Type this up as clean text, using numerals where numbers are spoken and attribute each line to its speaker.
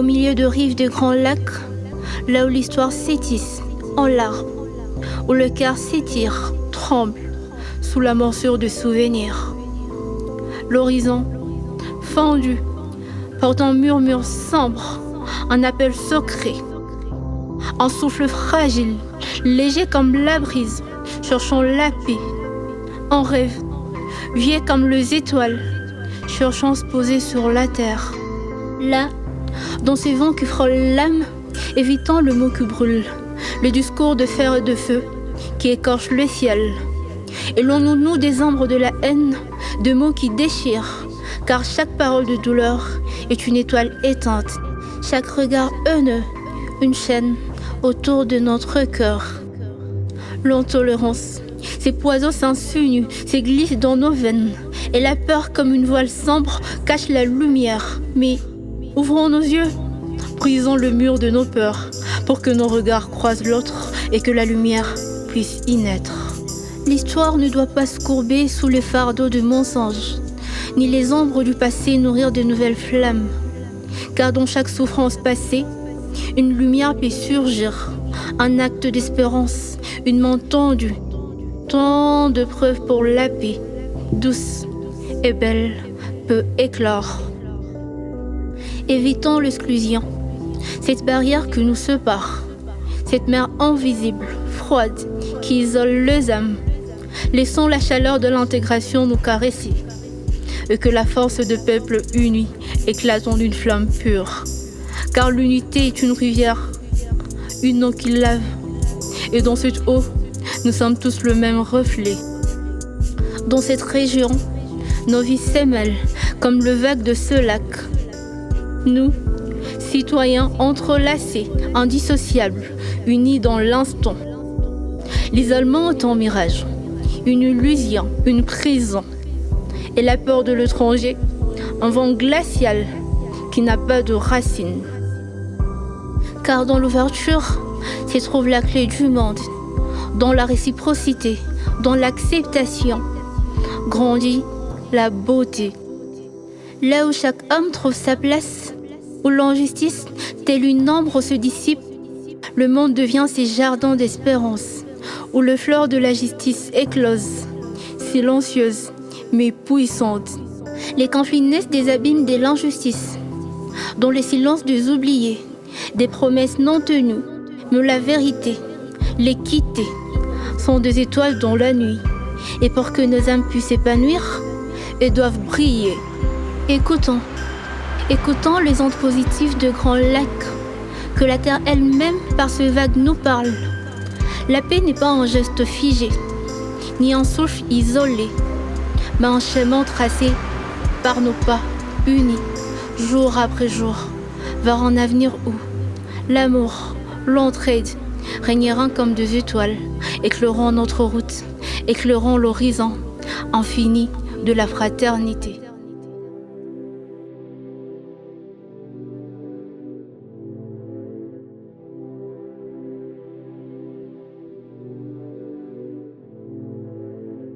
Speaker 1: Au milieu de rives de grands lacs, là où l'histoire s'étisse en larmes, où le cœur s'étire, tremble, sous la morsure de souvenirs. L'horizon, fendu, porte un murmure sombre, un appel secret, un souffle fragile, léger comme la brise, cherchant la paix. En rêve, vieux comme les étoiles, cherchant se poser sur la terre. Là, dans ces vents qui frôlent l'âme, évitant le mot qui brûle, le discours de fer et de feu qui écorche le ciel. Éloignons-nous des ombres de la haine, de mots qui déchirent, car chaque parole de douleur est une étoile éteinte, chaque regard haineux, une chaîne autour de notre cœur. L'intolérance, ces poisons s'insinuent, se glissent dans nos veines, et la peur comme une voile sombre cache la lumière. Mais ouvrons nos yeux, brisons le mur de nos peurs, pour que nos regards croisent l'autre et que la lumière puisse y naître. L'histoire ne doit pas se courber sous le fardeau de mensonges, ni les ombres du passé nourrir de nouvelles flammes. Car dans chaque souffrance passée, une lumière peut surgir, un acte d'espérance, une main tendue, tant de preuves pour la paix, douce et belle, peut éclore. Évitons l'exclusion, cette barrière qui nous sépare, cette mer invisible, froide, qui isole les âmes. Laissons la chaleur de l'intégration nous caresser, et que la force de peuples unis éclate en une flamme pure. Car l'unité est une rivière, une eau qui lave, et dans cette eau, nous sommes tous le même reflet. Dans cette région, nos vies s'émêlent comme le vague de ce lac. Nous, citoyens entrelacés, indissociables, unis dans l'instant. L'isolement est un mirage, une illusion, une prison. Et la peur de l'étranger, un vent glacial qui n'a pas de racines. Car dans l'ouverture se trouve la clé du monde, dans la réciprocité, dans l'acceptation, grandit la beauté. Là où chaque homme trouve sa place, où l'injustice, telle une ombre, se dissipe, le monde devient ces jardins d'espérance, où les fleurs de la justice éclosent, silencieuses mais puissantes. Les conflits naissent des abîmes de l'injustice, dans le silence des oubliés, des promesses non tenues, mais la vérité, l'équité, sont des étoiles dans la nuit. Et pour que nos âmes puissent s'épanouir, elles doivent briller. Écoutons les ondes positives de grands lacs, que la terre elle-même par ces vagues nous parle. La paix n'est pas un geste figé, ni un souffle isolé, mais un chemin tracé par nos pas unis, jour après jour, vers un avenir où l'amour, l'entraide régneront comme des étoiles, éclairant notre route, éclairant l'horizon infini de la fraternité.